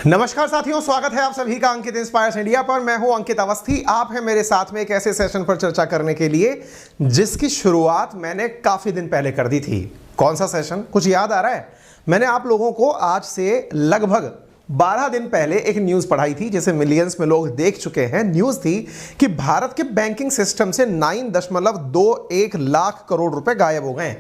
नमस्कार साथियों, स्वागत है आप सभी का अंकित इंस्पायर्स इंडिया पर। मैं हूं अंकित अवस्थी। आप हैं मेरे साथ में एक ऐसे सेशन पर चर्चा करने के लिए जिसकी शुरुआत मैंने काफी दिन पहले कर दी थी। कौन सा सेशन, कुछ याद आ रहा है? मैंने आप लोगों को आज से लगभग 12 दिन पहले एक न्यूज पढ़ाई थी जिसे मिलियंस में लोग देख चुके हैं। न्यूज थी कि भारत के बैंकिंग सिस्टम से 9.21 लाख करोड़ रुपए गायब हो गए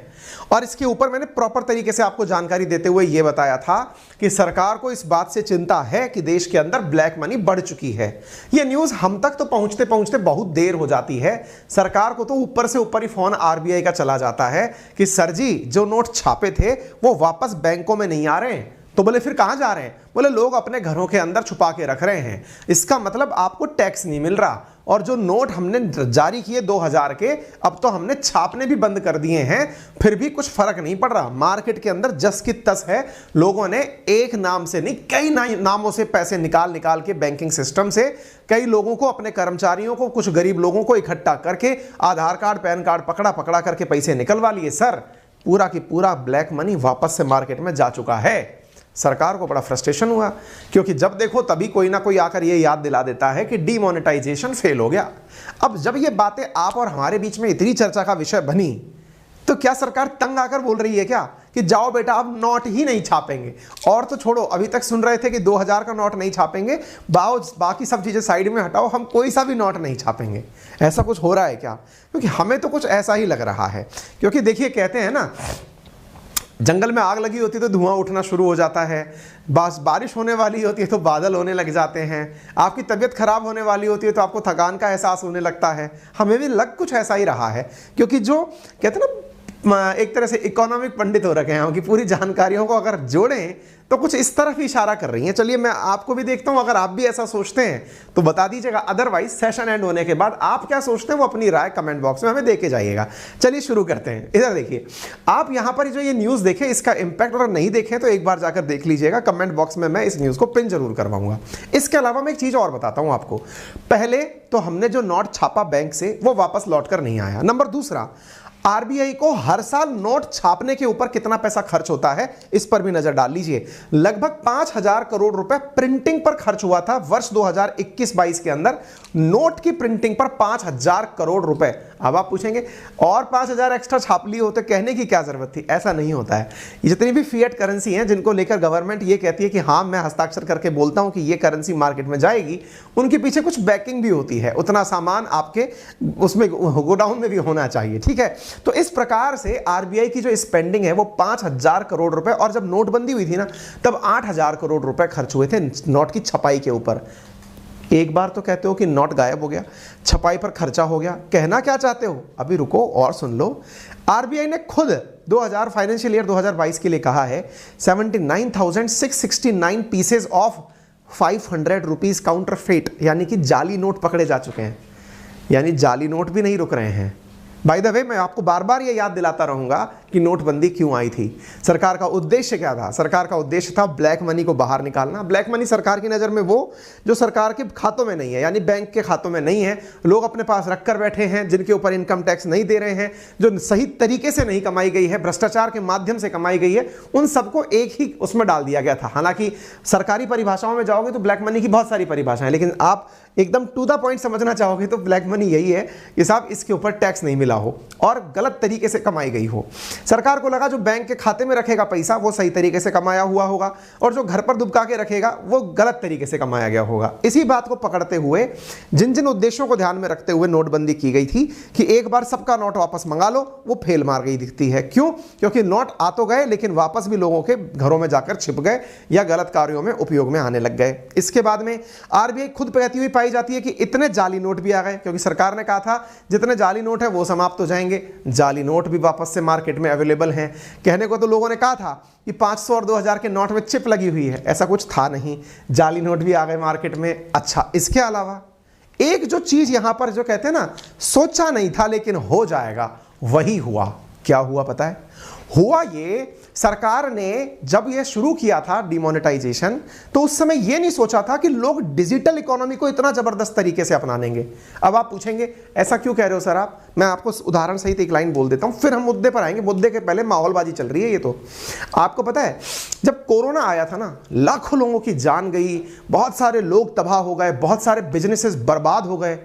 और इसके ऊपर मैंने प्रॉपर तरीके से आपको जानकारी देते हुए यह बताया था कि सरकार को इस बात से चिंता है कि देश के अंदर ब्लैक मनी बढ़ चुकी है। यह न्यूज हम तक तो पहुंचते पहुंचते बहुत देर हो जाती है। सरकार को तो ऊपर से ऊपर ही फोन आरबीआई का चला जाता है कि सर जी, जो नोट छापे थे वो वापस बैंकों में नहीं आ रहे हैं। तो बोले फिर कहां जा रहे हैं? बोले लोग अपने घरों के अंदर छुपा के रख रहे हैं। इसका मतलब आपको टैक्स नहीं मिल रहा। और जो नोट हमने जारी किए 2000 के, अब तो हमने छापने भी बंद कर दिए हैं, फिर भी कुछ फर्क नहीं पड़ रहा। मार्केट के अंदर जस की तस है। लोगों ने एक नाम से नहीं, कई नामों से पैसे निकाल निकाल के बैंकिंग सिस्टम से कई लोगों को, अपने कर्मचारियों को, कुछ गरीब लोगों को इकट्ठा करके आधार कार्ड, पैन कार्ड पकड़ा करके पैसे निकलवा लिए। सर, पूरा की पूरा ब्लैक मनी वापस से मार्केट में जा चुका है। सरकार को बड़ा फ्रस्ट्रेशन हुआ क्योंकि जब देखो तभी कोई ना कोई आकर ये याद दिला देता है कि डीमोनेटाइजेशन फेल हो गया। अब जब ये बातें आप और हमारे बीच में इतनी चर्चा का विषय बनी तो क्या सरकार तंग आकर बोल रही है क्या कि जाओ बेटा अब नोट ही नहीं छापेंगे? और तो छोड़ो, अभी तक सुन रहे थे कि 2000 का नोट नहीं छापेंगे, बाकी सब चीजें साइड में हटाओ, हम कोई सा भी नोट नहीं छापेंगे। ऐसा कुछ हो रहा है क्या? क्योंकि हमें तो कुछ ऐसा ही लग रहा है। क्योंकि देखिए, कहते हैं ना, जंगल में आग लगी होती है तो धुआं उठना शुरू हो जाता है। बस बारिश होने वाली होती है तो बादल होने लग जाते हैं। आपकी तबीयत खराब होने वाली होती है तो आपको थकान का एहसास होने लगता है। हमें भी लग कुछ ऐसा ही रहा है क्योंकि जो कहते हैं ना, एक तरह से इकोनॉमिक पंडित हो रखे हैं हम कि पूरी जानकारियों को अगर जोड़ें तो कुछ इस तरफ ही इशारा कर रही हैं। चलिए मैं आपको भी देखता हूं, अगर आप भी ऐसा सोचते हैं तो बता दीजिएगा। अदरवाइज सेशन एंड होने के बाद आप क्या सोचते हैं वो अपनी राय कमेंट बॉक्स में हमें दे के जाइएगा। चलिए शुरू करते हैं। इधर देखिए, आप यहां पर जो ये न्यूज देखें, इसका इंपैक्ट अगर नहीं देखें तो एक बार जाकर देख लीजिएगा। कमेंट बॉक्स में मैं इस न्यूज को पिन जरूर करवाऊंगा। इसके अलावा मैं एक चीज और बताता हूं आपको। पहले तो हमने जो नोट छापा बैंक से वो वापस लौट कर नहीं आया। नंबर दूसरा, आरबीआई को हर साल नोट छापने के ऊपर कितना पैसा खर्च होता है इस पर भी नजर डाल लीजिए। लगभग 5000 करोड़ रुपए प्रिंटिंग पर खर्च हुआ था वर्ष 2021-22 के अंदर। नोट की प्रिंटिंग पर 5000 करोड़ रुपए। अब आप पूछेंगे और 5000 एक्स्ट्रा छाप लिए होते, कहने की क्या जरूरत थी? ऐसा नहीं होता है। ये जितनी भी फिएट करेंसी हैं जिनको लेकर गवर्नमेंट ये कहती है कि हाँ मैं हस्ताक्षर करके बोलता हूं कि ये करेंसी मार्केट में जाएगी, उनके पीछे कुछ बैकिंग भी होती है। उतना सामान आपके उसमें गोडाउन में भी होना चाहिए, ठीक है? तो इस प्रकार से आरबीआई की जो स्पेंडिंग है वो 5000 करोड़ रुपए, और जब नोटबंदी हुई थी ना तब 8000 करोड़ रुपए खर्च हुए थे नोट की छपाई के ऊपर। एक बार तो कहते हो कि नोट गायब हो गया, छपाई पर खर्चा हो गया। कहना क्या चाहते हो? अभी रुको और सुन लो। आरबीआई ने खुद 2000 फाइनेंशियल ईयर 2022 के लिए कहा है 79,669 पीसेज ऑफ 500 रुपीज काउंटरफेट, यानी कि जाली नोट पकड़े जा चुके हैं। यानी जाली नोट भी नहीं रुक रहे हैं। बाय द वे, मैं आपको बार बार ये याद दिलाता रहूंगा कि नोटबंदी क्यों आई थी। सरकार का उद्देश्य क्या था? सरकार का उद्देश्य था ब्लैक मनी को बाहर निकालना। ब्लैक मनी सरकार की नज़र में वो जो सरकार के खातों में नहीं है, यानी बैंक के खातों में नहीं है, लोग अपने पास रख कर बैठे हैं, जिनके ऊपर इनकम टैक्स नहीं दे रहे हैं, जो सही तरीके से नहीं कमाई गई है, भ्रष्टाचार के माध्यम से कमाई गई है, उन सबको एक ही उसमें डाल दिया गया था। हालांकि सरकारी परिभाषाओं में जाओगे तो ब्लैक मनी की बहुत सारी परिभाषाएं, लेकिन आप एकदम टू द पॉइंट समझना चाहोगे तो ब्लैक मनी यही है कि साहब इसके ऊपर टैक्स नहीं मिला हो और गलत तरीके से कमाई गई हो। सरकार को लगा जो बैंक के खाते में रखेगा पैसा वो सही तरीके से कमाया हुआ होगा और जो घर पर दुबका के रखेगा वो गलत तरीके से कमाया गया होगा। इसी बात को पकड़ते हुए, जिन जिन उद्देश्यों को ध्यान में रखते हुए नोटबंदी की गई थी कि एक बार सबका नोट वापस मंगा लो, वो फेल मार गई दिखती है। क्यों? क्योंकि नोट आ तो गए लेकिन वापस भी लोगों के घरों में जाकर छिप गए या गलत कार्यों में उपयोग में आने लग गए। इसके बाद में आरबीआई खुद कहती हुई पाई जाती है कि इतने जाली नोट भी आ गए, क्योंकि सरकार ने कहा था जितने जाली नोट है वो समाप्त हो जाएंगे। जाली नोट भी वापस से मार्केट में अवेलेबल हैं। कहने को तो लोगों ने कहा था कि 500 और 2000 के नोट में चिप लगी हुई है, ऐसा कुछ था नहीं। जाली नोट भी आ गए मार्केट में। अच्छा, इसके अलावा एक जो चीज यहां पर जो कहते हैं ना, सोचा नहीं था लेकिन हो जाएगा, वही हुआ। क्या हुआ पता है? हुआ ये, सरकार ने जब ये शुरू किया था डिमोनेटाइजेशन, तो उस समय ये नहीं सोचा था कि लोग डिजिटल इकोनॉमी को इतना जबरदस्त तरीके से अपना लेंगे। अब आप पूछेंगे ऐसा क्यों कह रहे हो सर आप? मैं आपको उदाहरण सहित एक लाइन बोल देता हूं, फिर हम मुद्दे पर आएंगे। मुद्दे के पहले माहौलबाजी चल रही है। ये तो आपको पता है, जब कोरोना आया था ना, लाखों लोगों की जान गई, बहुत सारे लोग तबाह हो गए, बहुत सारे बिजनेसेस बर्बाद हो गए,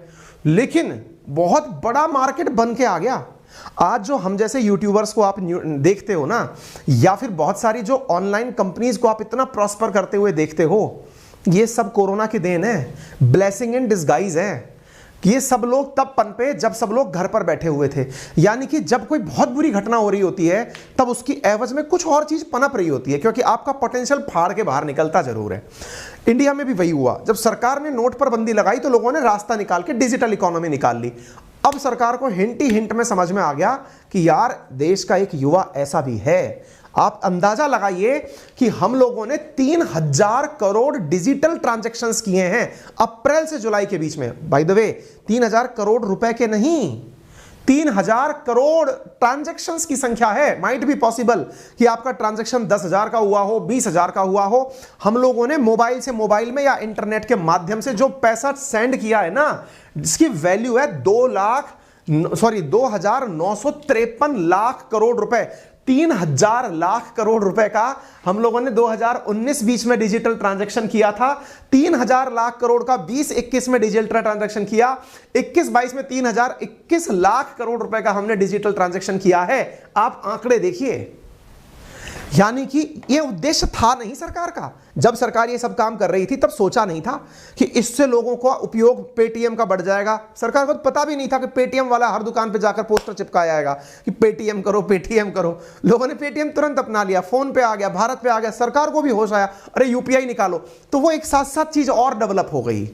लेकिन बहुत बड़ा मार्केट बन के आ गया। आज जो हम जैसे यूट्यूबर्स को आप देखते हो ना, या फिर बहुत सारी जो ऑनलाइन कंपनीज को आप इतना प्रॉस्पर करते हुए देखते हो, ये सब कोरोना की देन है, ब्लेसिंग इन डिस्गाइज है। ये सब लोग तब पनपे जब सब लोग घर पर बैठे हुए थे। यानी कि जब कोई बहुत बुरी घटना हो रही होती है, तब उसकी एवज में कुछ और चीज पनप रही होती है, क्योंकि आपका पोटेंशियल फाड़ के बाहर निकलता जरूर है। इंडिया में भी वही हुआ। जब सरकार ने नोट पर बंदी लगाई तो लोगों ने रास्ता निकाल के डिजिटल इकोनॉमी निकाल ली। अब सरकार को हिंट ही हिंट में समझ में आ गया कि यार देश का एक युवा ऐसा भी है। आप अंदाजा लगाइए कि हम लोगों ने 3000 करोड़ डिजिटल ट्रांजैक्शंस किए हैं अप्रैल से जुलाई के बीच में। बाय द वे 3000 करोड़ रुपए के नहीं, 3000 करोड़ ट्रांजैक्शंस की संख्या है। माइट बी पॉसिबल कि आपका ट्रांजैक्शन 10,000 का हुआ हो, 20,000 का हुआ हो। हम लोगों ने मोबाइल से मोबाइल में या इंटरनेट के माध्यम से जो पैसा सेंड किया है ना, जिसकी वैल्यू है 2,953 लाख करोड़ रुपए, 3000 लाख करोड़ रुपए का हम लोगों ने 2019 बीच में डिजिटल ट्रांजैक्शन किया था। 3000 लाख करोड़ का 2021 में डिजिटल ट्रांजैक्शन किया। 21-22 में 3021 लाख करोड़ रुपए का हमने डिजिटल ट्रांजैक्शन किया है। आप आंकड़े देखिए। यानी कि यह उद्देश्य था नहीं सरकार का। जब सरकार ये सब काम कर रही थी तब सोचा नहीं था कि इससे लोगों का उपयोग पेटीएम का बढ़ जाएगा। सरकार को पता भी नहीं था कि पेटीएम वाला हर दुकान पे जाकर पोस्टर चिपकाया आएगा कि पेटीएम करो, पेटीएम करो। लोगों ने पेटीएम तुरंत अपना लिया, फोन पे आ गया, भारत पे आ गया। सरकार को भी होश आया, अरे यूपीआई निकालो, तो वो एक साथ साथ चीज और डेवलप हो गई।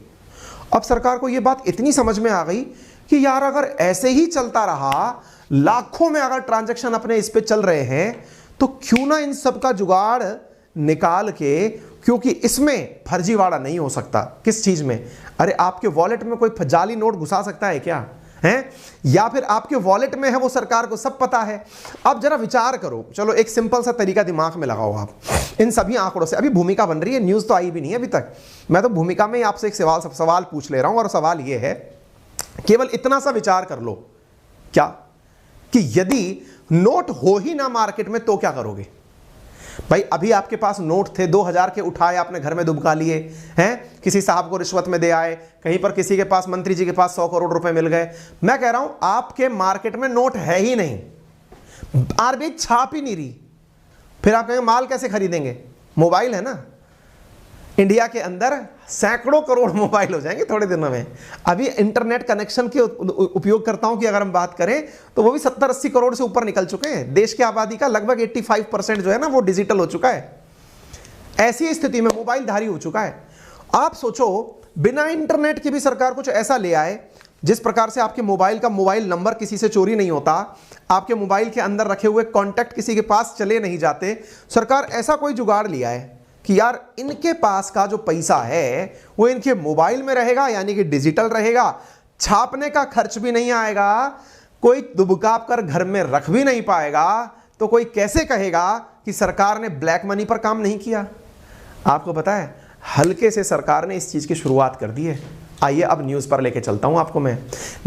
अब सरकार को यह बात इतनी समझ में आ गई कि यार अगर ऐसे ही चलता रहा, लाखों में अगर ट्रांजैक्शन अपने इस पे चल रहे हैं, तो क्यों ना इन सब का जुगाड़ निकाल के, क्योंकि इसमें फर्जीवाड़ा नहीं हो सकता। किस चीज में? अरे आपके वॉलेट में कोई जाली नोट घुसा सकता है क्या? है? या फिर आपके वॉलेट में है, वो सरकार को सब पता है। अब जरा विचार करो, चलो एक सिंपल सा तरीका दिमाग में लगाओ आप इन सभी आंकड़ों से। अभी भूमिका बन रही है, न्यूज तो आई भी नहीं है अभी तक। मैं तो भूमिका में आपसे एक सवाल पूछ ले रहा हूं, और सवाल ये है, केवल इतना सा विचार कर लो, क्या कि यदि नोट हो ही ना मार्केट में तो क्या करोगे? भाई अभी आपके पास नोट थे, 2000 के उठाए, आपने घर में दुबका लिए हैं, किसी साहब को रिश्वत में दे आए, कहीं पर किसी के पास, मंत्री जी के पास 100 करोड़ रुपए मिल गए। मैं कह रहा हूं आपके मार्केट में नोट है ही नहीं, आरबीआई छाप ही नहीं रही, फिर आप कहेंगे माल कैसे खरीदेंगे? मोबाइल है ना, इंडिया के अंदर सैकड़ों करोड़ मोबाइल हो जाएंगे थोड़े दिनों में। अभी इंटरनेट कनेक्शन के उपयोगकर्ताओं की अगर हम बात करें तो वो भी 70-80 करोड़ से ऊपर निकल चुके हैं। देश की आबादी का लगभग 85% जो है ना, वो डिजिटल हो चुका है। ऐसी स्थिति में मोबाइलधारी हो चुका है। आप सोचो, बिना इंटरनेट के भी सरकार कुछ ऐसा ले आए जिस प्रकार से आपके मोबाइल का मोबाइल नंबर किसी से चोरी नहीं होता, आपके मोबाइल के अंदर रखे हुए कॉन्टैक्ट किसी के पास चले नहीं जाते। सरकार ऐसा कोई जुगाड़ लिया है कि यार इनके पास का जो पैसा है वो इनके मोबाइल में रहेगा, यानी कि डिजिटल रहेगा, छापने का खर्च भी नहीं आएगा, कोई दुबकाप कर घर में रख भी नहीं पाएगा। तो कोई कैसे कहेगा कि सरकार ने ब्लैक मनी पर काम नहीं किया? आपको पता है, हल्के से सरकार ने इस चीज की शुरुआत कर दी है। आइए अब न्यूज पर लेके चलता हूं आपको मैं।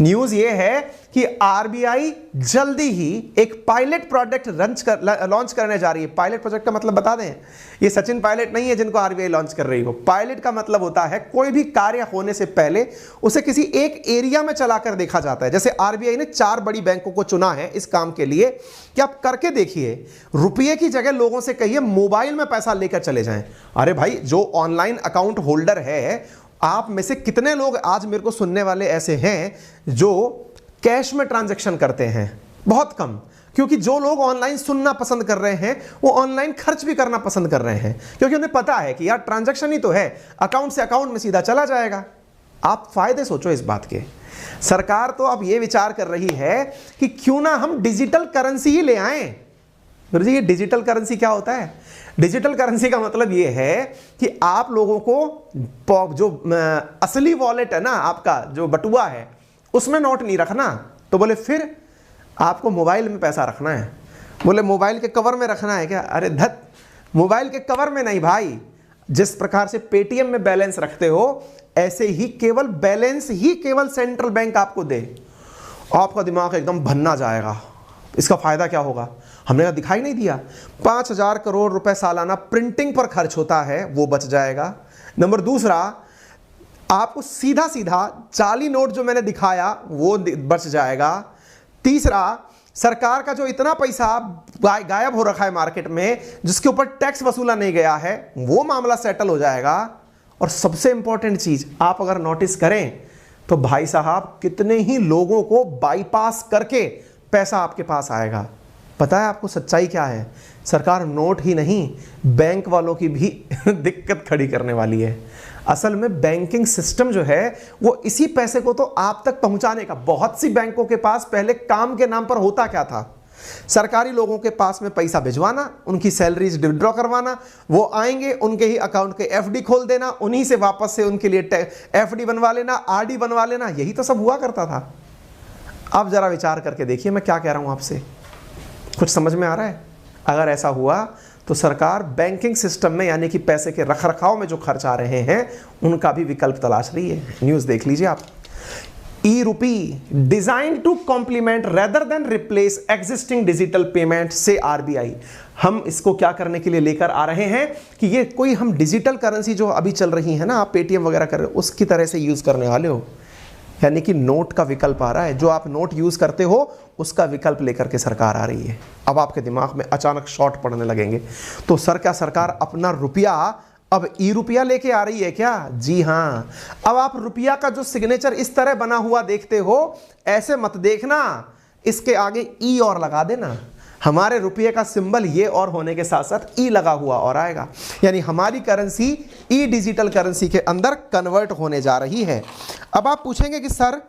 न्यूज ये है कि आरबीआई जल्दी ही एक पायलट प्रोजेक्ट लॉन्च करने जा रही है। पायलट प्रोजेक्ट का मतलब बता दें, ये सचिन पायलट नहीं है जिनको आरबीआई लॉन्च कर रही हो। पायलट का मतलब होता है कोई भी कार्य होने से पहले उसे किसी एक एरिया में चलाकर देखा जाता है। जैसे आरबीआई ने 4 बड़ी बैंकों को चुना है इस काम के लिए कि आप करके देखिए, रुपये की जगह लोगों से कहिए मोबाइल में पैसा लेकर चले जाएं। अरे भाई, जो ऑनलाइन अकाउंट होल्डर है, आप में से कितने लोग आज मेरे को सुनने वाले ऐसे हैं जो कैश में ट्रांजैक्शन करते हैं? बहुत कम, क्योंकि जो लोग ऑनलाइन सुनना पसंद कर रहे हैं वो ऑनलाइन खर्च भी करना पसंद कर रहे हैं, क्योंकि उन्हें पता है कि यार ट्रांजैक्शन ही तो है, अकाउंट से अकाउंट में सीधा चला जाएगा। आप फायदे सोचो इस बात के। सरकार तो अब ये विचार कर रही है कि क्यों ना हम डिजिटल करेंसी ही ले आएं। गुरु जी, ये डिजिटल करेंसी क्या होता है? डिजिटल करेंसी का मतलब ये है कि आप लोगों को जो असली वॉलेट है ना, आपका जो बटुआ है, उसमें नोट नहीं रखना। तो बोले फिर आपको मोबाइल में पैसा रखना है। बोले मोबाइल के कवर में रखना है क्या? अरे धत, मोबाइल के कवर में नहीं भाई, जिस प्रकार से पेटीएम में बैलेंस रखते हो ऐसे ही केवल बैलेंस ही केवल सेंट्रल बैंक आपको दे, आपका दिमाग एकदम भन्ना जाएगा। इसका फायदा क्या होगा? हमने कहा दिखाई नहीं दिया, 5,000 करोड़ रुपए सालाना प्रिंटिंग पर खर्च होता है, वो बच जाएगा। नंबर दूसरा, आपको सीधा सीधा जाली नोट जो मैंने दिखाया वो बच जाएगा। तीसरा, सरकार का जो इतना पैसा गायब हो रखा है मार्केट में जिसके ऊपर टैक्स वसूला नहीं गया है, वो मामला सेटल हो जाएगा। और सबसे इंपॉर्टेंट चीज आप अगर नोटिस करें तो भाई साहब कितने ही लोगों को बाईपास करके पैसा आपके पास आएगा। पता है आपको सच्चाई क्या है? सरकार नोट ही नहीं, बैंक वालों की भी दिक्कत खड़ी करने वाली है। असल में बैंकिंग सिस्टम जो है वो इसी पैसे को तो आप तक पहुंचाने का, बहुत सी बैंकों के पास पहले काम के नाम पर होता क्या था, सरकारी लोगों के पास में पैसा भिजवाना, उनकी सैलरीज विड्रॉ करवाना, वो आएंगे उनके ही अकाउंट के एफडी खोल देना, उन्हीं से वापस से उनके लिए एफडी बनवा लेना, आरडी बनवा लेना, यही तो सब हुआ करता था। अब जरा विचार करके देखिए मैं क्या कह रहा हूं आपसे, कुछ समझ में आ रहा है? अगर ऐसा हुआ तो सरकार बैंकिंग सिस्टम में यानी कि पैसे के रखरखाव में जो खर्च आ रहे हैं उनका भी विकल्प तलाश रही है। न्यूज़ देख लीजिए आप। E rupee design to complement rather than replace existing digital payment से आरबीआई। हम इसको क्या करने के लिए लेकर आ रहे हैं कि ये कोई हम डिजिटल करेंसी जो अभी चल रही है ना, आप पेटीएम वगैरह कर रहे हो, उसकी तरह से यूज करने वाले हो। यानी कि नोट का विकल्प आ रहा है, जो आप नोट यूज करते हो उसका विकल्प लेकर के सरकार आ रही है। अब आपके दिमाग में अचानक शॉट पड़ने लगेंगे, तो सर क्या सरकार अपना रुपया अब ई रुपया लेके आ रही है क्या? जी हाँ। अब आप रुपया का जो सिग्नेचर इस तरह बना हुआ देखते हो, ऐसे मत देखना, इसके आगे ई और लगा देना। हमारे रुपये का सिंबल ये और होने के साथ साथ ई लगा हुआ और आएगा, यानी हमारी करेंसी ई डिजिटल करेंसी के अंदर कन्वर्ट होने जा रही है। अब आप पूछेंगे कि सर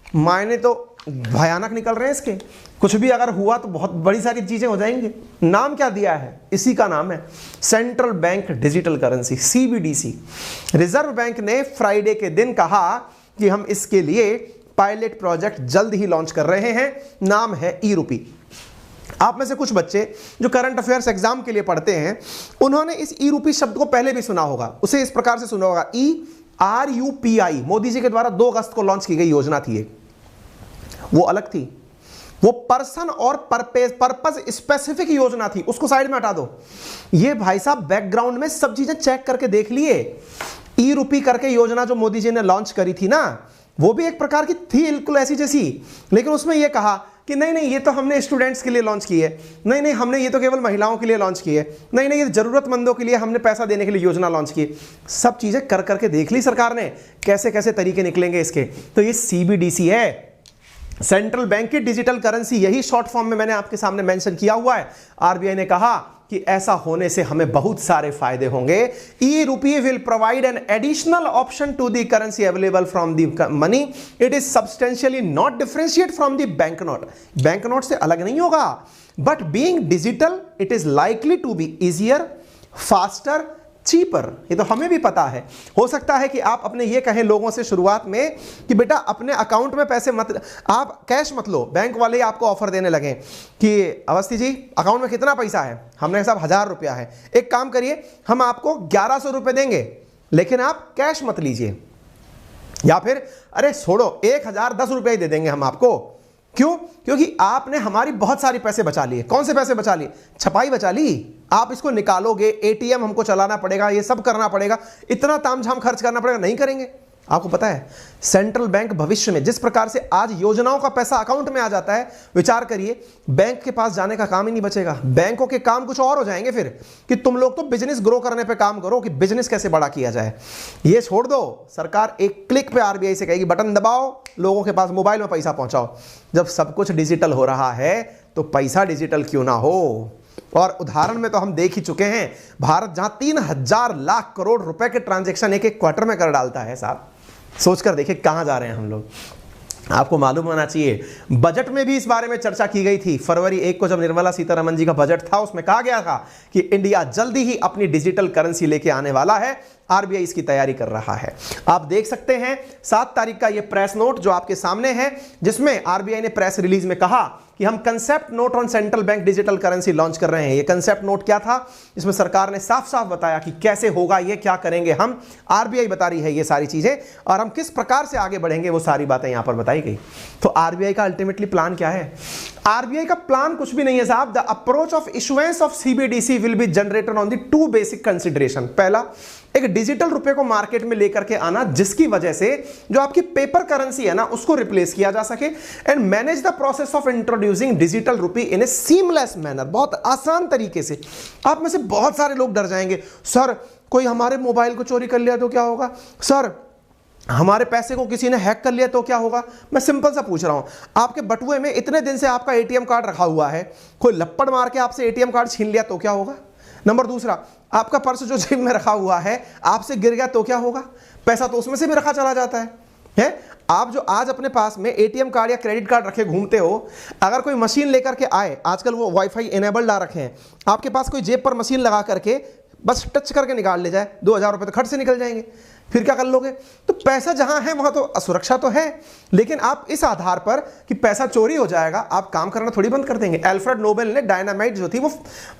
मायने तो भयानक निकल रहे हैं इसके, कुछ भी अगर हुआ तो बहुत बड़ी सारी चीजें हो जाएंगी। नाम क्या दिया है? इसी का नाम है central bank digital currency, CBDC. Reserve bank ने फ्राइडे के दिन कहा कि हम इसके लिए पायलट प्रोजेक्ट जल्द ही लॉन्च कर रहे हैं, नाम है ई रूपी। आप में से कुछ बच्चे जो करंट अफेयर्स एग्जाम के लिए पढ़ते हैं उन्होंने इस ई रूपी शब्द को पहले भी सुना होगा। उसे इस प्रकार से सुना होगा, ERUPI। मोदी जी के द्वारा 2 अगस्त को लॉन्च की गई योजना थी एक, वो अलग थी, वो पर्सन और पर्पस स्पेसिफिक योजना थी, उसको साइड में हटा दो। ये भाई साहब बैकग्राउंड में सब चीजें चेक करके देख लिए। ई रूपी करके योजना जो मोदी जी ने लॉन्च करी थी ना, वो भी एक प्रकार की थी बिल्कुल ऐसी जैसी, लेकिन उसमें यह कहा कि नहीं नहीं ये तो हमने स्टूडेंट्स के लिए लॉन्च की है, नहीं नहीं हमने ये तो केवल महिलाओं के लिए लॉन्च की है, नहीं नहीं ये जरूरतमंदों के लिए हमने पैसा देने के लिए योजना लॉन्च की। सब चीजें कर करके देख ली सरकार ने, कैसे कैसे तरीके निकलेंगे इसके। तो ये सीबीडीसी है, सेंट्रल बैंक की डिजिटल करेंसी, यही शॉर्ट फॉर्म में मैंने आपके सामने मेंशन किया हुआ है। आरबीआई ने कहा कि ऐसा होने से हमें बहुत सारे फायदे होंगे। E rupee will provide an additional option to the currency available from the money. It is substantially not differentiate from the bank note. Bank note से अलग नहीं होगा, but being digital it is likely to be easier, faster, cheaper. ये तो हमें भी पता है। हो सकता है कि आप अपने ये कहें लोगों से शुरुआत में कि बेटा अपने अकाउंट में पैसे मत, आप कैश मत लो, बैंक वाले आपको ऑफर देने लगे कि अवस्थी जी अकाउंट में कितना पैसा है, हमने साहब 1000 रुपया है, एक काम करिए हम आपको 1100 रुपये देंगे लेकिन आप कैश मत लीजिए, या फिर अरे छोड़ो 1010 रुपये ही दे देंगे हम आपको। क्यों? क्योंकि आपने हमारी बहुत सारी पैसे बचा लिए। कौन से पैसे बचा लिए? छपाई बचा ली। आप इसको निकालोगे, एटीएम हमको चलाना पड़ेगा, ये सब करना पड़ेगा, इतना तामझाम खर्च करना पड़ेगा, नहीं करेंगे। आपको पता है सेंट्रल बैंक भविष्य में जिस प्रकार से आज योजनाओं का पैसा अकाउंट में आ जाता है, विचार करिए बैंक के पास जाने का काम ही नहीं बचेगा। बैंकों के काम कुछ और हो जाएंगे फिर कि तुम लोग तो बिजनेस ग्रो करने पे काम करो, कि बिजनेस कैसे बड़ा किया जाए। ये छोड़ दो, सरकार एक क्लिक पे आरबीआई से कहेगी बटन दबाओ, लोगों के पास मोबाइल में पैसा पहुंचाओ। जब सब कुछ डिजिटल हो रहा है तो पैसा डिजिटल क्यों ना हो। और उदाहरण में तो हम देख ही चुके हैं, भारत जहां 3000 लाख करोड़ रुपए के ट्रांजैक्शन एक क्वार्टर में कर डालता है साहब, सोचकर देखिए कहां जा रहे हैं हम लोग। आपको मालूम होना चाहिए बजट में भी इस बारे में चर्चा की गई थी। फरवरी 1 को जब निर्मला सीतारमण जी का बजट था उसमें कहा गया था कि इंडिया जल्दी ही अपनी डिजिटल करेंसी लेके आने वाला है। आरबीआई इसकी तैयारी कर रहा है। आप देख सकते हैं 7 तारीख का यह प्रेस नोट जो आपके सामने है, जिसमें आरबीआई ने प्रेस रिलीज में कहा कि हम concept note on central bank digital currency launch कर रहे हैं। ये कंसेप्ट नोट क्या था, इसमें सरकार ने साफ साफ बताया कि कैसे होगा, ये क्या करेंगे हम, आरबीआई बता रही है ये सारी चीजें, और हम किस प्रकार से आगे बढ़ेंगे वो सारी बातें यहां पर बताई गई। तो आरबीआई का अल्टीमेटली प्लान क्या है? आरबीआई का प्लान कुछ भी नहीं है साहब। The approach of issuance of CBDC will be generated on the 2 basic consideration. पहला, एक डिजिटल रुपए को मार्केट में लेकर के आना, जिसकी वजह से जो आपकी पेपर करेंसी है ना उसको रिप्लेस किया जा सके, and manage the process of introducing digital rupee in A seamless manner, बहुत आसान तरीके से। आप में से बहुत सारे लोग डर जाएंगे, सर कोई हमारे मोबाइल को चोरी कर लिया तो क्या होगा, सर हमारे पैसे को किसी ने हैक कर लिया तो क्या होगा। मैं सिंपल सा पूछ रहा हूं, आपके बटुए में इतने दिन से आपका एटीएम कार्ड रखा हुआ है, कोई लपड़ मार के आपसे एटीएम कार्ड छीन लिया तो क्या होगा। नंबर दूसरा, आपका पर्स जो जेब में रखा हुआ है आपसे गिर गया तो क्या होगा, पैसा तो उसमें से भी रखा चला जाता है? आप जो आज अपने पास में एटीएम कार्ड या क्रेडिट कार्ड रखे घूमते हो, अगर कोई मशीन लेकर के आए, आजकल वो वाईफाई इनेबल्ड आ रखे हैं, आपके पास कोई जेब पर मशीन लगा करके बस टच करके निकाल ले जाए, 2000 रुपए तो खर्च से निकल जाएंगे, फिर क्या कर लोगे? तो पैसा जहां है वहां तो असुरक्षा तो है, लेकिन आप इस आधार पर कि पैसा चोरी हो जाएगा आप काम करना थोड़ी बंद कर देंगे। अल्फ्रेड नोबेल ने डायनामाइट जो थी वो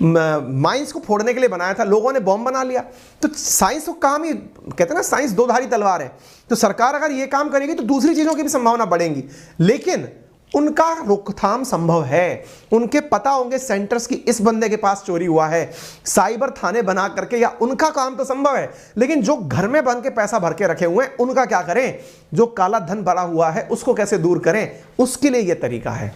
माइंस को फोड़ने के लिए बनाया था, लोगों ने बॉम्ब बना लिया। तो साइंस को काम ही कहते हैं ना, साइंस दो धारी तलवार है। तो सरकार अगर ये काम करेगी तो दूसरी चीजों की भी संभावना बढ़ेगी, लेकिन उनका रोकथाम संभव है। उनके पता होंगे सेंटर्स की इस बंदे के पास चोरी हुआ है, साइबर थाने बना करके, या उनका काम तो संभव है, लेकिन जो घर में बन के पैसा भर के रखे हुए हैं उनका क्या करें, जो काला धन भरा हुआ है उसको कैसे दूर करें, उसके लिए यह तरीका है।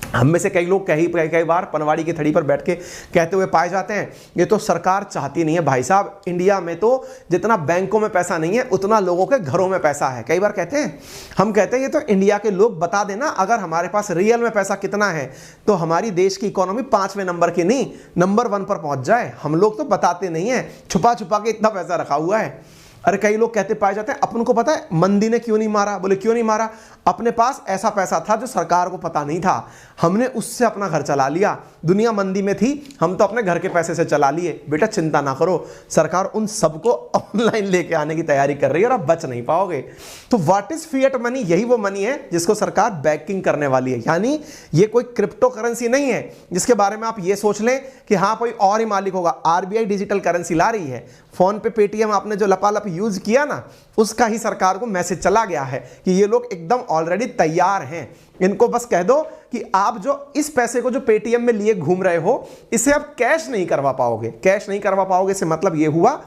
हम में से कई लोग कई बार पनवाड़ी की थड़ी पर बैठ के कहते हुए पाए जाते हैं, ये तो सरकार चाहती नहीं है भाई साहब, इंडिया में तो जितना बैंकों में पैसा नहीं है उतना लोगों के घरों में पैसा है। कई बार कहते हैं, हम कहते हैं ये तो इंडिया के लोग बता देना, अगर हमारे पास रियल में पैसा कितना है तो हमारी देश की इकोनॉमी 5वें नंबर की नहीं नंबर 1 पर पहुंच जाए। हम लोग तो बताते नहीं है, छुपा छुपा के इतना पैसा रखा हुआ है। अरे कई लोग कहते पाए जाते हैं, अपन को पता है मंदी ने क्यों नहीं मारा, बोले क्यों नहीं मारा, अपने पास ऐसा पैसा था जो सरकार को पता नहीं था, हमने उससे अपना घर चला लिया। दुनिया मंदी में थी, हम तो अपने घर के पैसे से चला लिए। बेटा चिंता ना करो, सरकार उन सबको ऑनलाइन लेके आने की तैयारी कर रही है और आप बच नहीं पाओगे। तो व्हाट इज फिएट मनी? यही वो मनी है जिसको सरकार बैकिंग करने वाली है। यानी ये कोई क्रिप्टो करेंसी नहीं है जिसके बारे में आप ये सोच लें कि हाँ कोई और ही मालिक होगा। आरबीआई डिजिटल करेंसी ला रही है। फोन पे पेटीएम आपने जो लपालप यूज किया ना, उसका ही सरकार को मैसेज चला गया है कि ये लोग एकदम ऑलरेडी तैयार हैं। इनको बस कह दो कि आप जो इस पैसे को जो पेटीएम में लिए घूम रहे हो, इसे आप कैश नहीं करवा पाओगे। कैश नहीं करवा पाओगे से मतलब ये हुआ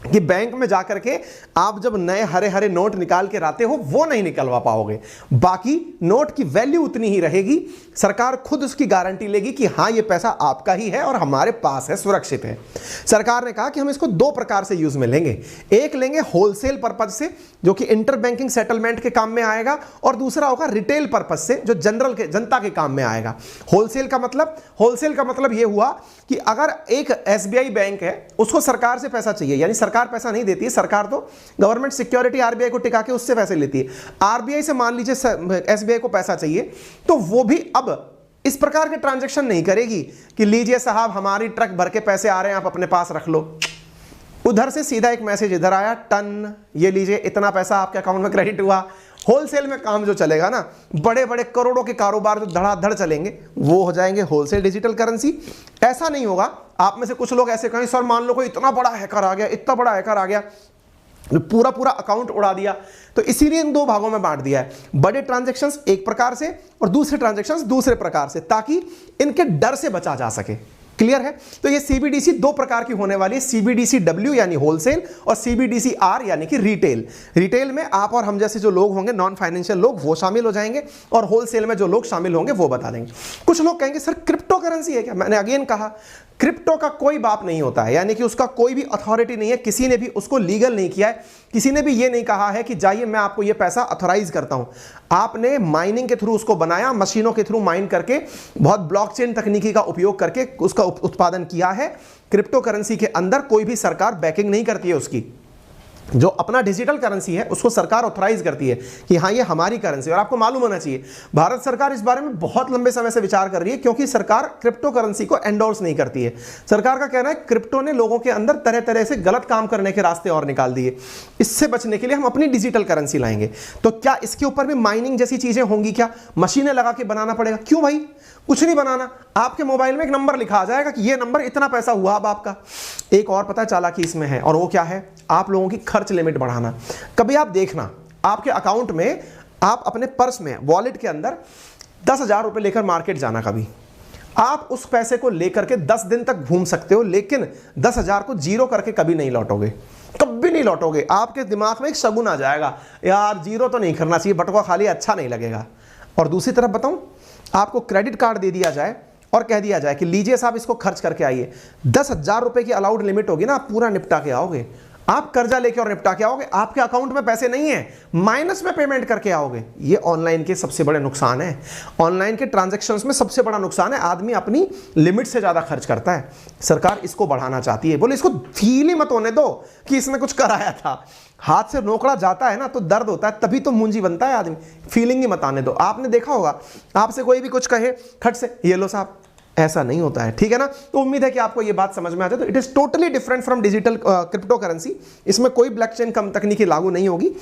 कि बैंक में जाकर के आप जब नए हरे हरे नोट निकाल के लाते हो वो नहीं निकलवा पाओगे। बाकी नोट की वैल्यू उतनी ही रहेगी, सरकार खुद उसकी गारंटी लेगी कि हाँ ये पैसा आपका ही है और हमारे पास है, सुरक्षित है। सरकार ने कहा कि हम इसको 2 प्रकार से यूज में लेंगे। एक लेंगे होलसेल पर्पज से जो कि इंटर बैंकिंग सेटलमेंट के काम में आएगा, और दूसरा होगा रिटेल पर्पज से जो जनरल के जनता के काम में आएगा। होलसेल का मतलब ये हुआ कि अगर एक एसबीआई बैंक है, उसको सरकार से पैसा चाहिए, यानी सरकार पैसा नहीं देती है, सरकार तो गवर्नमेंट सिक्योरिटी आरबीआई को टिका के उससे पैसे लेती है। आरबीआई से मान लीजिए एसबीआई को पैसा चाहिए, तो वो भी अब इस प्रकार के ट्रांजैक्शन नहीं करेगी कि लीजिए साहब हमारी ट्रक भर के पैसे आ रहे हैं आप अपने पास रख लो। उधर से सीधा एक मैसेज इधर आया, टन ये लीजिए इतना पैसा आपके अकाउंट में क्रेडिट हुआ। होलसेल में काम जो चलेगा ना, बड़े बड़े करोड़ों के कारोबार जो धड़ाधड़ चलेंगे वो हो जाएंगे होलसेल डिजिटल करेंसी। ऐसा नहीं होगा, आप में से कुछ लोग ऐसे कहें सर मान लो कोई इतना बड़ा हैकर आ गया, इतना बड़ा हैकर आ गया, पूरा पूरा अकाउंट उड़ा दिया। तो इसीलिए इन 2 भागों में बांट दिया है, बड़े ट्रांजैक्शंस एक प्रकार से और दूसरे ट्रांजैक्शंस दूसरे प्रकार से, ताकि इनके डर से बचा जा सके। क्लियर है? तो ये सीबीडीसी 2 प्रकार की होने वाली है, सीबीडीसी डब्ल्यू यानी होलसेल और सीबीडीसी आर यानी कि रिटेल। रिटेल में आप और हम जैसे जो लोग होंगे, नॉन फाइनेंशियल लोग, वो शामिल हो जाएंगे, और होलसेल में जो लोग शामिल होंगे वो बता देंगे। कुछ लोग कहेंगे सर क्रिप्टो करेंसी है क्या? मैंने अगेन कहा क्रिप्टो का कोई बाप नहीं होता है, यानी कि उसका कोई भी अथॉरिटी नहीं है, किसी ने भी उसको लीगल नहीं किया है, किसी ने भी ये नहीं कहा है कि जाइए मैं आपको ये पैसा अथॉराइज करता हूं। आपने माइनिंग के थ्रू उसको बनाया, मशीनों के थ्रू माइन करके, बहुत ब्लॉकचेन तकनीकी का उपयोग करके उसका उत्पादन किया है। क्रिप्टो करेंसी के अंदर कोई भी सरकार बैकिंग नहीं करती है उसकी। जो अपना डिजिटल करेंसी है उसको सरकार ऑथराइज करती है कि हाँ ये हमारी करेंसी। और आपको मालूम होना चाहिए भारत सरकार इस बारे में बहुत लंबे समय से विचार कर रही है, क्योंकि सरकार क्रिप्टो करेंसी को एंडोर्स नहीं करती है। सरकार का कहना है क्रिप्टो ने लोगों के अंदर तरह तरह से गलत काम करने के रास्ते और निकाल दिए, इससे बचने के लिए हम अपनी डिजिटल करेंसी लाएंगे। तो क्या इसके ऊपर भी माइनिंग जैसी चीजें होंगी? क्या मशीनें लगा के बनाना पड़ेगा? क्यों भाई, कुछ नहीं बनाना, आपके मोबाइल में एक नंबर लिखा आ जाएगा कि ये नंबर इतना पैसा हुआ अब आपका। एक और पता है चालाकी इसमें है, और वो क्या है? आप लोगों की खर्च लिमिट बढ़ाना। कभी आप देखना आपके अकाउंट में, आप अपने पर्स में, वॉलेट के अंदर 10,000 रुपए लेकर मार्केट जाना, कभी आप उस पैसे को लेकर के 10 दिन तक घूम सकते हो, लेकिन 10,000 को जीरो करके कभी नहीं लौटोगे, कभी नहीं लौटोगे। आपके दिमाग में एक शगुन आ जाएगा, यार जीरो तो नहीं करना चाहिए, बटुआ खाली अच्छा नहीं लगेगा। और दूसरी तरफ बताऊं, आपको क्रेडिट कार्ड दे दिया जाए और कह दिया जाए कि लीजिए साहब इसको खर्च करके आइए, 10,000 रुपए की अलाउड लिमिट होगी ना, आप पूरा निपटा के आओगे। आप कर्जा लेके और निपटा के आओगे, आपके अकाउंट में पैसे नहीं है, माइनस में पेमेंट करके आओगे। ये ऑनलाइन के सबसे बड़े नुकसान है, ऑनलाइन के ट्रांजैक्शंस में सबसे बड़ा नुकसान है, आदमी अपनी लिमिट से ज्यादा खर्च करता है। सरकार इसको बढ़ाना चाहती है, बोले इसको फील ही मत होने दो कि इसने कुछ कराया था। हाथ से नोकड़ा जाता है ना तो दर्द होता है, तभी तो मुंजी बनता है आदमी, फीलिंग ही मत आने दो। आपने देखा होगा, आपसे कोई भी कुछ कहे खट से, ये लो साहब, ऐसा नहीं होता है, ठीक है ना। तो उम्मीद है कि आपको ये बात समझ में आ जाए। तो it is totally different from digital crypto currency. इसमें कोई ब्लॉकचेन कम तकनीकी लागू नहीं होगी।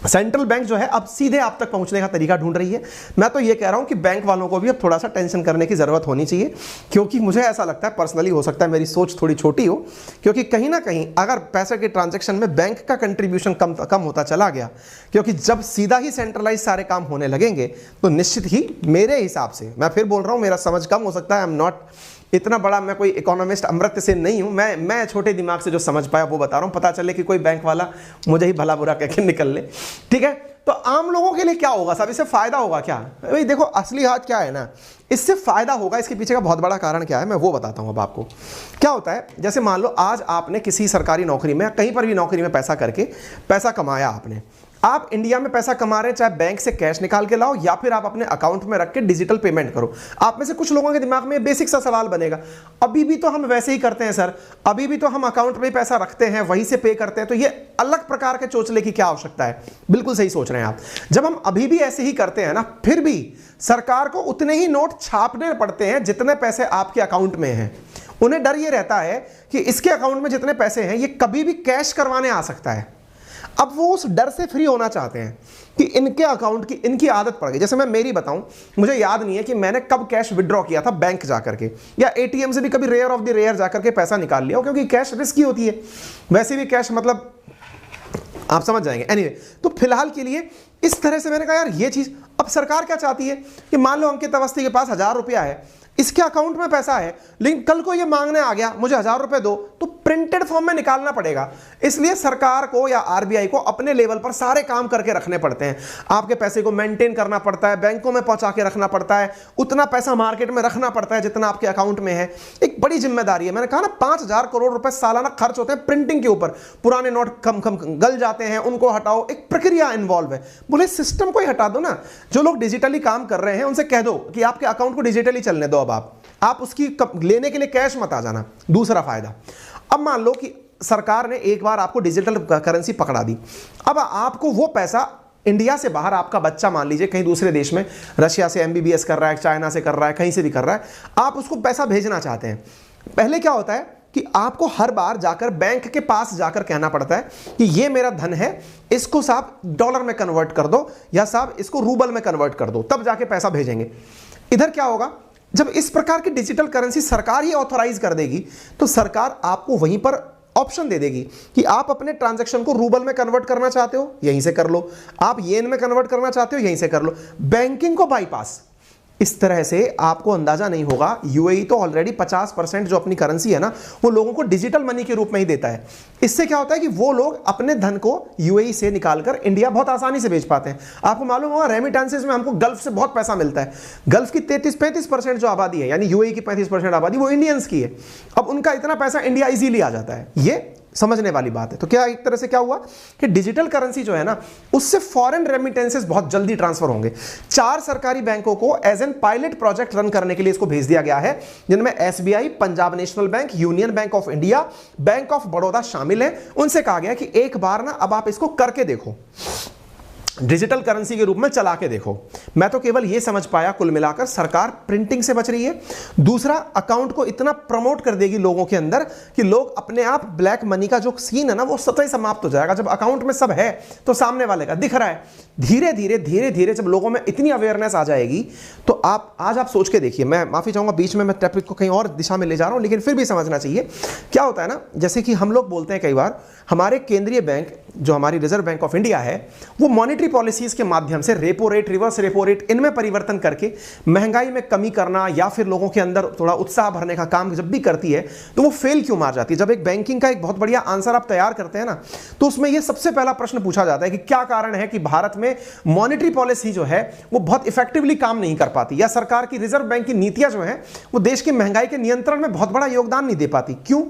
सेंट्रल बैंक जो है अब सीधे आप तक पहुंचने का तरीका ढूंढ रही है। मैं तो ये कह रहा हूं कि बैंक वालों को भी अब थोड़ा सा टेंशन करने की जरूरत होनी चाहिए, क्योंकि मुझे ऐसा लगता है पर्सनली, हो सकता है मेरी सोच थोड़ी छोटी हो, क्योंकि कहीं ना कहीं अगर पैसे के ट्रांजैक्शन में बैंक का कंट्रीब्यूशन कम होता चला गया, क्योंकि जब सीधा ही सेंट्रलाइज सारे काम होने लगेंगे तो निश्चित ही मेरे हिसाब से, मैं फिर बोल रहा हूं मेरा समझ कम हो सकता है, आई एम नॉट इतना बड़ा, मैं कोई इकोनॉमिस्ट अमृत से नहीं हूं, मैं छोटे दिमाग से जो समझ पाया वो बता रहा हूं। पता चले कि कोई बैंक वाला मुझे ही भला बुरा कह के निकल ले, ठीक है। तो आम लोगों के लिए क्या होगा साहब, इससे फायदा होगा क्या? भाई देखो असली हाथ क्या है ना, इससे फायदा होगा। इसके पीछे का बहुत बड़ा कारण क्या है मैं वो बताता हूं अब आपको। क्या होता है, जैसे मान लो आज आपने किसी सरकारी नौकरी में, कहीं पर भी नौकरी में पैसा करके पैसा कमाया आपने, आप इंडिया में पैसा कमा रहे हैं, चाहे बैंक से कैश निकाल के लाओ या फिर आप अपने अकाउंट में रख के डिजिटल पेमेंट करो। आप में से कुछ लोगों के दिमाग में बेसिक सा सवाल बनेगा, अभी भी तो हम वैसे ही करते हैं सर, अभी भी तो हम अकाउंट में पैसा रखते हैं, वहीं से पे करते हैं, तो ये अलग प्रकार के चोचले की क्या आवश्यकता है? बिल्कुल सही सोच रहे हैं आप। जब हम अभी भी ऐसे ही करते हैं ना, फिर भी सरकार को उतने ही नोट छापने पड़ते हैं जितने पैसे आपके अकाउंट में हैं। उन्हें डर ये रहता है कि इसके अकाउंट में जितने पैसे हैं ये कभी भी कैश करवाने आ सकता है। अब वो उस डर से फ्री होना चाहते हैं कि इनके अकाउंट की इनकी आदत पड़ गई। जैसे मैं मेरी बताऊं, मुझे याद नहीं है कि मैंने कब कैश विड्रॉ किया था बैंक जाकर के, या एटीएम से भी कभी रेयर ऑफ द रेयर जाकर के पैसा निकाल लिया हो, क्योंकि कैश रिस्की होती है। वैसे भी कैश मतलब आप समझ जाएंगे। एनीवे, तो फिलहाल के लिए इस तरह से मैंने कहा यार ये चीज, अब सरकार क्या चाहती है कि मान लो अंकित अवस्थी के पास 1,000 रुपया है, इसके अकाउंट में पैसा है, लेकिन कल को ये मांगने आ गया मुझे 1,000 रुपए दो, तो प्रिंटेड फॉर्म में निकालना पड़ेगा। इसलिए सरकार को या आरबीआई को अपने लेवल पर सारे काम करके रखने पड़ते हैं। आपके पैसे को मेंटेन करना पड़ता है, बैंकों में पहुंचा के रखना पड़ता है, उतना पैसा मार्केट में रखना पड़ता है जितना आपके अकाउंट में है। एक बड़ी जिम्मेदारी है। मैंने कहा ना 5,000 करोड़ रुपए सालाना खर्च होते हैं प्रिंटिंग के ऊपर। पुराने नोट कम गल जाते हैं, उनको हटाओ, एक प्रक्रिया इन्वॉल्व है। बोले सिस्टम को ही हटा दो ना। जो लोग डिजिटली काम कर रहे हैं उनसे कह दो कि आपके अकाउंट को डिजिटली चलने दो। अब आप उसकी लेने के लिए कैश मत आ जाना। दूसरा फायदा, अब मान लो कि सरकार ने एक बार आपको डिजिटल करेंसी पकड़ा दी, अब आपको वो पैसा इंडिया से बाहर, आपका बच्चा मान लीजिए कहीं दूसरे देश में, रशिया से एमबीबीएस कर रहा है, चाइना से कर रहा है, कहीं से भी कर रहा है, आप उसको पैसा भेजना चाहते हैं। पहले क्या होता है कि आपको हर बार जाकर बैंक के पास जाकर कहना पड़ता है कि ये मेरा धन है, इसको साहब डॉलर में कन्वर्ट कर दो या साहब इसको रूबल में कन्वर्ट कर दो, तब जाके पैसा भेजेंगे। इधर क्या होगा, जब इस प्रकार की डिजिटल करेंसी सरकार ही ऑथराइज कर देगी तो सरकार आपको वहीं पर ऑप्शन दे देगी कि आप अपने ट्रांजैक्शन को रूबल में कन्वर्ट करना चाहते हो, यहीं से कर लो, आप येन में कन्वर्ट करना चाहते हो, यहीं से कर लो, बैंकिंग को बाईपास। इस तरह से आपको अंदाजा नहीं होगा, यूएई तो ऑलरेडी 50% जो अपनी करेंसी है ना वो लोगों को डिजिटल मनी के रूप में ही देता है। इससे क्या होता है कि वो लोग अपने धन को यूएई से निकालकर इंडिया बहुत आसानी से भेज पाते हैं। आपको मालूम होगा रेमिटेंसेस में हमको गल्फ से बहुत पैसा मिलता है। गल्फ की 33-35% जो आबादी है, यानी यूएई की 35% आबादी वो इंडियंस की है। अब उनका इतना पैसा इंडिया इजीली आ जाता है। ये समझने वाली बात है। तो क्या एक तरह से क्या हुआ कि डिजिटल करेंसी जो है ना, उससे फॉरेन रेमिटेंसेस बहुत जल्दी ट्रांसफर होंगे। 4 सरकारी बैंकों को as an pilot project run करने के लिए इसको भेज दिया गया है, जिनमें SBI, Punjab national bank, union bank of India, bank of Baroda शामिल है। उनसे कहा गया कि एक बार ना अब आप इसको करके देखो, डिजिटल करेंसी के रूप में चला के देखो। मैं तो केवल यह समझ पाया कुल मिलाकर सरकार प्रिंटिंग से बच रही है, दूसरा अकाउंट को इतना प्रमोट कर देगी लोगों के अंदर कि लोग अपने आप ब्लैक मनी का जो सीन है ना वो सतही समाप्त हो जाएगा। जब अकाउंट में सब है तो सामने वाले का दिख रहा है। धीरे धीरे जब लोगों में इतनी अवेयरनेस आ जाएगी तो आज आप सोच के देखिए, मैं माफी चाहूंगा बीच में मैं टॉपिक को कहीं और दिशा में ले जा रहा हूं, लेकिन फिर भी समझना चाहिए। क्या होता है ना, जैसे कि हम लोग बोलते हैं कई बार, हमारे केंद्रीय बैंक जो हमारी रिजर्व बैंक ऑफ इंडिया है, वो मॉनेटरी पॉलिसीज के माध्यम से repo rate, reverse repo rate, इनमें परिवर्तन करके महंगाई में कमी करना या फिर लोगों के अंदर थोड़ा उत्साह भरने का काम जब भी करती है तो वो फेल क्यों मार जाती है। जब एक बैंकिंग का एक बहुत बढ़िया आंसर आप तैयार करते हैं ना, तो उसमें ये सबसे पहला प्रश्न पूछा जाता है कि क्या कारण है कि भारत में मॉनेटरी पॉलिसी जो है वो बहुत इफेक्टिवली काम नहीं कर पाती, या सरकार की रिजर्व बैंक की नीतियां जो है वो देश की महंगाई के नियंत्रण में बहुत बड़ा योगदान नहीं दे पाती। क्यों?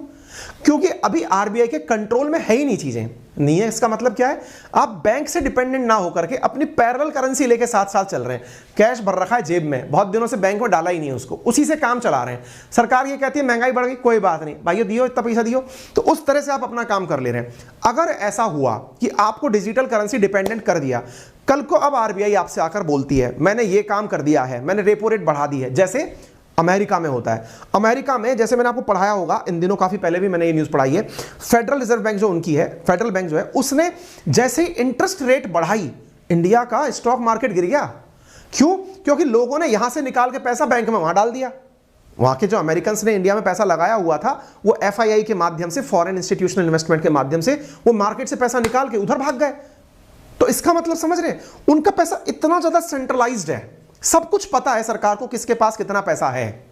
क्योंकि अभी आरबीआई के कंट्रोल में है ही नहीं, चीजें नहीं है। इसका मतलब क्या है, आप बैंक से डिपेंडेंट ना होकर के अपनी पैरेलल करेंसी लेके साथ साथ चल रहे हैं। कैश भर रखा है जेब में, बहुत दिनों से बैंक में डाला ही नहीं है उसको, उसी से काम चला रहे हैं। सरकार ये कहती है महंगाई बढ़ गई, कोई बात नहीं भाइयों, दियो इतना पैसा दियो, तो उस तरह से आप अपना काम कर ले रहे हैं। अगर ऐसा हुआ कि आपको डिजिटल करेंसी डिपेंडेंट कर दिया, कल को अब आरबीआई आपसे आकर बोलती है मैंने ये काम कर दिया है, मैंने रेपो रेट बढ़ा दी है, जैसे अमेरिका में होता है। अमेरिका में जैसे मैंने आपको पढ़ाया होगा, इन दिनों काफी पहले भी मैंने ये न्यूज पढ़ाई है, फेडरल रिजर्व बैंक जो उनकी है, फेडरल बैंक जो है, उसने जैसे ही इंटरेस्ट रेट बढ़ाई, इंडिया का स्टॉक मार्केट गिर गया। क्यों? क्योंकि लोगों ने यहां से निकाल के पैसा बैंक में वहां डाल दिया। वहां के जो अमेरिकन ने इंडिया में पैसा लगाया हुआ था, वो एफआईआई के माध्यम से, फॉरेन इंस्टीट्यूशनल इन्वेस्टमेंट के माध्यम से, वो मार्केट से पैसा निकाल के उधर भाग गए। तो इसका मतलब समझ रहे हैं, उनका पैसा इतना ज्यादा सेंट्रलाइज्ड है, सब कुछ पता है सरकार को किसके पास कितना पैसा है।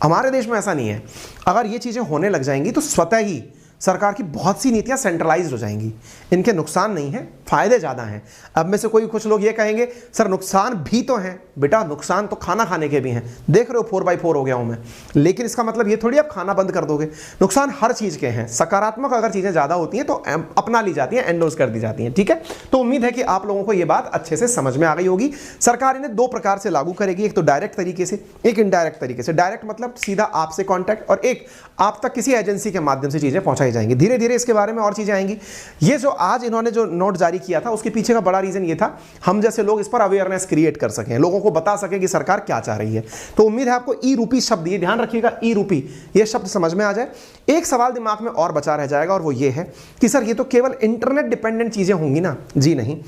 हमारे देश में ऐसा नहीं है। अगर ये चीजें होने लग जाएंगी तो स्वतः ही सरकार की बहुत सी नीतियां सेंट्रलाइज्ड हो जाएंगी। इनके नुकसान नहीं है, फायदे ज्यादा हैं। अब में से कुछ लोग ये कहेंगे सर नुकसान भी तो हैं। बेटा नुकसान तो खाना खाने के भी हैं, देख रहे हो 4x4 हो गया हूं मैं, लेकिन इसका मतलब ये थोड़ी आप खाना बंद कर दोगे। नुकसान हर चीज के हैं। सकारात्मक अगर चीजें ज्यादा होती हैं तो अपना ली जाती हैं, एंडोर्स कर दी जाती हैं। ठीक है, तो उम्मीद है कि आप लोगों को यह बात अच्छे से समझ में आ गई होगी। सरकार इन्हें 2 प्रकार से लागू करेगी, एक तो डायरेक्ट तरीके से, एक इनडायरेक्ट तरीके से। डायरेक्ट मतलब सीधा आपसे कॉन्टैक्ट, और एक आप तक किसी एजेंसी के माध्यम से चीजें पहुंचाई जाएंगी। धीरे धीरे इसके बारे में और चीजें आएंगी। ये जो आज इन्होंने जो नोट जारी किया था, उसके पीछे का बड़ा रीजन ये था, हम जैसे लोग इस पर अवेयरनेस क्रिएट कर सकें, लोगों को बता सकें कि सरकार क्या चाह रही है। तो उम्मीद है आपको ई रूपी शब्द, ये ध्यान रखिएगा, ई रूपी ये शब्द समझ में आ जाए। एक सवाल दिमाग में और बचा रह जाएगा, और वो ये है कि सर ये तो केवल इंटरनेट डिपेंडेंट चीजें होंगी ना? जी नहीं।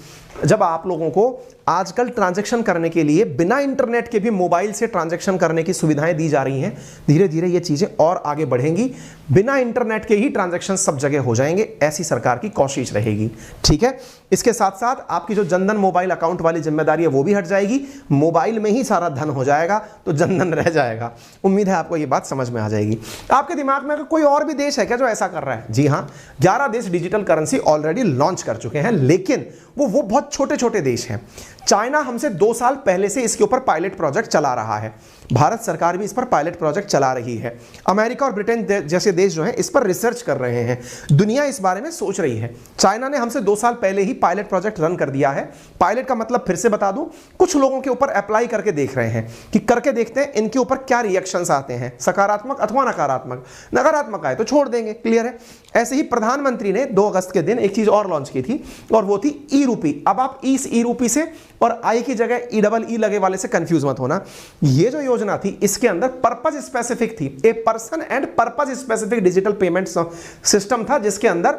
जब आप लोगों को आजकल ट्रांजैक्शन करने के लिए बिना इंटरनेट के भी मोबाइल से ट्रांजैक्शन करने की सुविधाएं दी जा रही हैं, धीरे धीरे ये चीजें और आगे बढ़ेंगी। बिना इंटरनेट के ही ट्रांजैक्शन सब जगह हो जाएंगे, ऐसी सरकार की कोशिश रहेगी। ठीक है, इसके साथ साथ आपकी जो जनधन मोबाइल अकाउंट वाली जिम्मेदारी है वो भी हट जाएगी। मोबाइल में ही सारा धन हो जाएगा, तो जनधन रह जाएगा। उम्मीद है आपको ये बात समझ में आ जाएगी। आपके दिमाग में अगर कोई और भी देश है क्या जो ऐसा कर रहा है? जी हाँ, 11 देश डिजिटल करेंसी ऑलरेडी लॉन्च कर चुके हैं, लेकिन वो बहुत छोटे छोटे देश हैं। चाइना हमसे 2 साल पहले से इसके ऊपर पायलट प्रोजेक्ट चला रहा है। भारत सरकार भी इस पर पायलट प्रोजेक्ट चला रही है। अमेरिका और ब्रिटेन जैसे देश जो हैं इस पर रिसर्च कर रहे हैं। दुनिया इस बारे में सोच रही है। चाइना ने हमसे 2 साल पहले ही पायलट प्रोजेक्ट रन कर दिया है। पायलट का मतलब फिर से बता दूं, कुछ लोगों के ऊपर अप्लाई करके देख रहे हैं कि करके देखते हैं इनके ऊपर क्या रिएक्शंस आते हैं, सकारात्मक अथवा नकारात्मक। नकारात्मक आए तो छोड़ देंगे, क्लियर है। ऐसे ही प्रधानमंत्री ने 2 अगस्त के दिन एक चीज और लॉन्च की थी, और वो थी ई रूपी। अब आप इस ई रूपी से और आई की जगह ई लगे वाले से कंफ्यूज मत होना। ये जो योजना थी इसके अंदर पर्पस स्पेसिफिक थी, a person and purpose specific digital payment system था, जिसके अंदर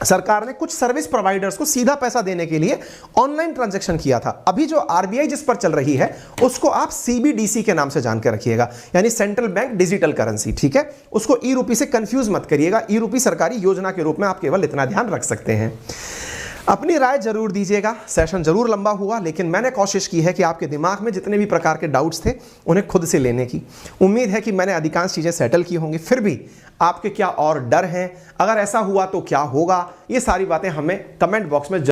सरकार ने कुछ सर्विस प्रोवाइडर्स को सीधा पैसा देने के लिए ऑनलाइन ट्रांजैक्शन किया था। अभी जो आरबीआई जिस पर चल रही है उसको आप सीबीडीसी के नाम से जान के रखिएगा, यानी सेंट्रल बैंक डिजिटल करेंसी। ठीक है, उसको ई रूपी से कंफ्यूज मत करिएगा। ई रूपी सरकारी योजना के रूप में आप केवल इतना ध्यान रख सकते हैं। अपनी राय जरूर दीजिएगा। सेशन जरूर लंबा हुआ, लेकिन मैंने कोशिश की है कि आपके दिमाग में जितने भी प्रकार के डाउट्स थे उन्हें खुद से लेने की। उम्मीद है कि मैंने अधिकांश चीजें सेटल की होंगी। फिर भी आपके क्या और डर हैं, अगर ऐसा हुआ तो क्या होगा, ये सारी बातें हमें कमेंट बॉक्स में